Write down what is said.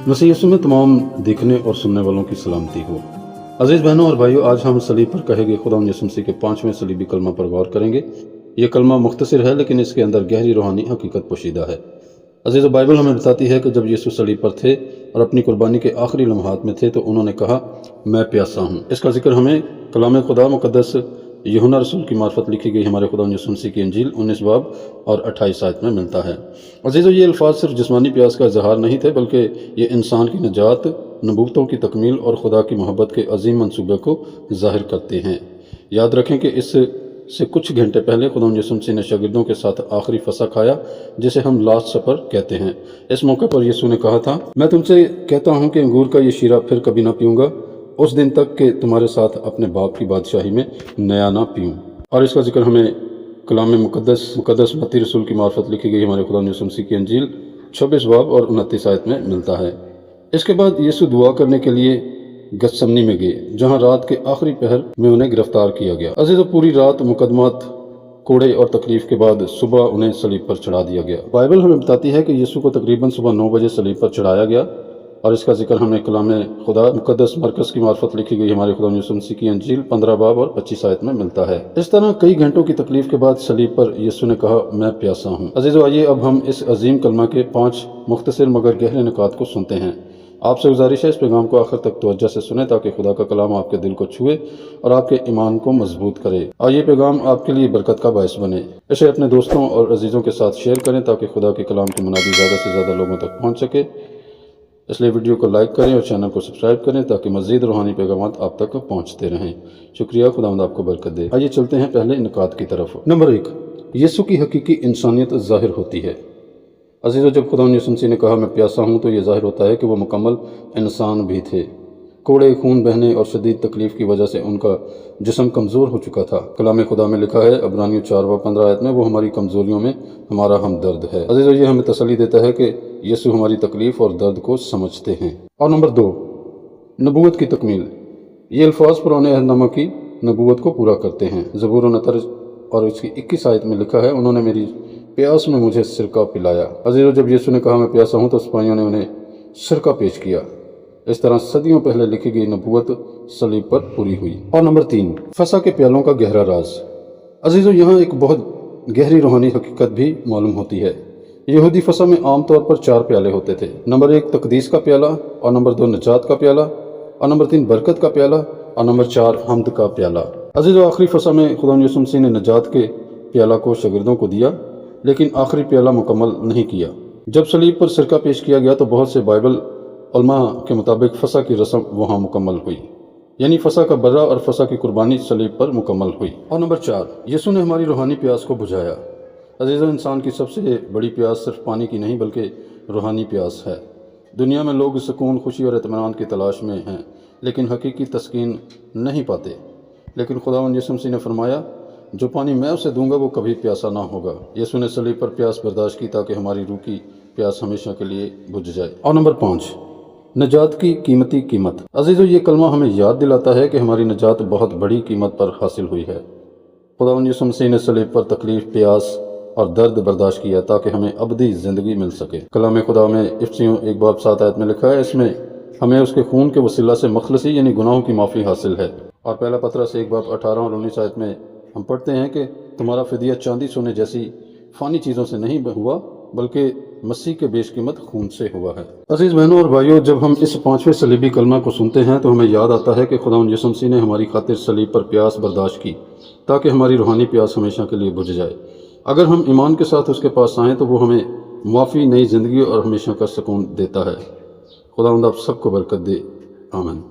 मसीह यीशु में तमाम देखने और सुनने वालों की सलामती हो। अजीज़ बहनों और भाइयों, आज हम सलीब पर कहे गए खुदा यीशु मसीह के 5वें सलीबी कलमा पर गौर करेंगे। ये कलमा मुख्तसर है, लेकिन इसके अंदर गहरी रूहानी हकीकत पोशीदा है। अजीज़, बाइबल हमें बताती है कि जब यीशु सलीब पर थे और अपनी कुर्बानी के आखिरी लम्हात में थे तो उन्होंने कहा, मैं प्यासा हूँ। इसका जिक्र हमें कलाम खुदा मुक़द्दस यूहन्ना रसूल की मार्फत लिखी गई हमारे खुदा यीशु मसीह की इंजील 19 बाब और 28 आयत में मिलता है। अजीज़ों, ये अल्फाज सिर्फ जिस्मानी प्यास का इजहार नहीं थे, बल्कि ये इंसान की निजात, नबूवतों की तकमील और खुदा की मोहब्बत के अजीम मंसूबे को ज़ाहिर करते हैं। याद रखें कि इससे कुछ घंटे पहले खुदा यीशु मसीह ने शागिर्दों के साथ आखिरी फसा खाया, जिसे हम लास्ट सफर कहते हैं। इस मौके पर यीशु ने कहा था, मैं तुमसे कहता हूँ कि अंगूर का ये शीरा फिर कभी ना पीऊँगा, उस दिन तक कि तुम्हारे साथ अपने बाप की बादशाही में नया ना पीऊँ। और इसका जिक्र हमें कलाम मुक़द्दस मत्ती रसूल की मार्फत लिखी गई हमारे खुदा यीशु मसीह की इंजील 26 बाब और 29 आयत में मिलता है। इसके बाद यीशु दुआ करने के लिए गतसमनी में गए, जहां रात के आखिरी पहर में उन्हें गिरफ्तार किया गया। अजीज़ों, पूरी रात मुकदमात, कोड़े और तकलीफ के बाद सुबह उन्हें सलीब पर चढ़ा दिया गया। बाइबल हमें बताती है कि यीशु को तकरीबन सुबह 9 बजे सलीब पर चढ़ाया गया, और इसका जिक्र हमें कलाम खुदा मुक़द्दस मरकज़ की मार्फत लिखी गई हमारे खुदा यीशु मसीह की इंजील 15 बाब और 25 आयत में मिलता है। इस तरह कई घंटों की तकलीफ के बाद सलीब पर यीशु ने कहा, मैं प्यासा हूँ। अजीज़ों, आइए अब हम इस अजीम कलमा के 5 मुख्तसर मगर गहरे निकात को सुनते हैं। आपसे गुजारिश है, इस पैगाम को आखिर तक तवज्जो से सुने, ताकि खुदा का कलाम आपके दिल को छुए और आपके ईमान को मजबूत करे, और ये पैगाम आपके लिए बरकत का बायस बने। इसे अपने दोस्तों और अजीज़ों के साथ शेयर करें, ताकि खुदा के कलाम की मुनादी ज़्यादा से ज़्यादा लोगों तक पहुँच सके। इसलिए वीडियो को लाइक करें और चैनल को सब्सक्राइब करें, ताकि मज़ीद रूहानी पैगाम आप तक पहुँचते रहें। शुक्रिया, खुदावंद आपको बरकत दे। आइए चलते हैं पहले निकात की तरफ। नंबर 1, यीशु की हकीकी इंसानियत ज़ाहिर होती है। अजीज़ों, जब खुदा यीशु मसीह ने कहा, मैं प्यासा हूँ, तो ये ज़ाहिर होता है कि वो मुकम्मल इंसान भी थे। कोड़े, खून बहने और शदीद तकलीफ़ की वजह से उनका जिस्म कमज़ोर हो चुका था। कलाम खुदा में लिखा है, इब्रानियों 4 व 15 आयत में, वो हमारी कमज़ोरियों में हमारा हमदर्द है। अजीज़ों, ये हमें तसल्ली देता है कि यीशु हमारी तकलीफ़ और दर्द को समझते हैं। और नंबर 2, नबूवत की तकमील। ये अल्फाज पुराने अहदनामा की नबूवत को पूरा करते हैं। ज़बूर नतर और इसकी 21 आयत में लिखा है, उन्होंने मेरी प्यास में मुझे सिरका पिलाया। अजीज़ों, जब यीशु ने कहा, मैं प्यासा हूँ, तो सिपाहियों ने उन्हें सिरका पेश किया। इस तरह सदियों पहले लिखी गई नबूवत सलीब पर पूरी हुई। और नंबर 3, फसा के प्यालों का गहरा राज। अजीज़ों, यहाँ एक बहुत गहरी रूहानी हकीकत भी मालूम होती है। यहूदी फसा में आमतौर पर 4 प्याले होते थे। नंबर 1 तकदीस का प्याला, और नंबर 2 निजात का प्याला, और नंबर 3 बरकत का प्याला, और नंबर 4 हमद का प्याला। अजीज़ों, आखिरी फसा में खुदा यीशु मसीह ने निजात के प्याला को शागिर्दों को दिया, लेकिन आखिरी प्याला मुकम्मल नहीं किया। जब सलीब पर सिरका पेश किया गया, तो बहुत से बाइबल उलमा के मुताबिक फसा की रस्म वहाँ मुकम्मल हुई, यानी फसा का बर्रा और फसा की कुर्बानी सलीब पर मुकम्मल हुई। और नंबर 4, यीशु ने हमारी रूहानी प्यास को बुझाया। अजीज़ों, इंसान की सबसे बड़ी प्यास सिर्फ पानी की नहीं, बल्कि रूहानी प्यास है। दुनिया में लोग सुकून, खुशी और इत्मीनान की तलाश में हैं, लेकिन हकीकी तस्कीन नहीं पाते। लेकिन खुदावंद यीशु मसीह ने फरमाया, जो पानी मैं उसे दूंगा वो कभी प्यासा ना होगा। यीशु ने सलीब पर प्यास बर्दाश्त की, ताकि हमारी रूह की प्यास हमेशा के लिए बुझ जाए। और नंबर 5, निजात की कीमती कीमत। अजीज़ों, ये कलमा हमें याद दिलाता है कि हमारी निजात बहुत बड़ी कीमत पर हासिल हुई है। खुदावंद यीशु मसीह ने सलीब पर तकलीफ, प्यास और दर्द बर्दाश्त किया, ताकि हमें अबदी ज़िंदगी मिल सके। कलाम खुदा में इफ्सियों 1 बाब 7 आयत में लिखा है, इसमें हमें उसके खून के वसीला से मखलसी यानी गुनाहों की माफ़ी हासिल है। और पहला पतरस 1 बाब 18 और 19 आयत में हम पढ़ते हैं कि तुम्हारा फिदिया चांदी सोने जैसी फ़ानी चीज़ों से नहीं हुआ, बल्कि मसीह के बेशकीमत खून से हुआ है। अजीज़ बहनों और भाइयों, जब हम इस 5वें सलीबी कलमा को सुनते हैं, तो हमें याद आता है कि खुदावंद यीशु मसीह ने हमारी खातिर सलीब पर प्यास बर्दाश्त की, ताकि हमारी रूहानी प्यास हमेशा के लिए बुझ जाए। अगर हम ईमान के साथ उसके पास आएँ, तो वो हमें मुआफ़ी, नई ज़िंदगी और हमेशा का सुकून देता है। खुदावंद आप सबको बरकत दे। आमीन।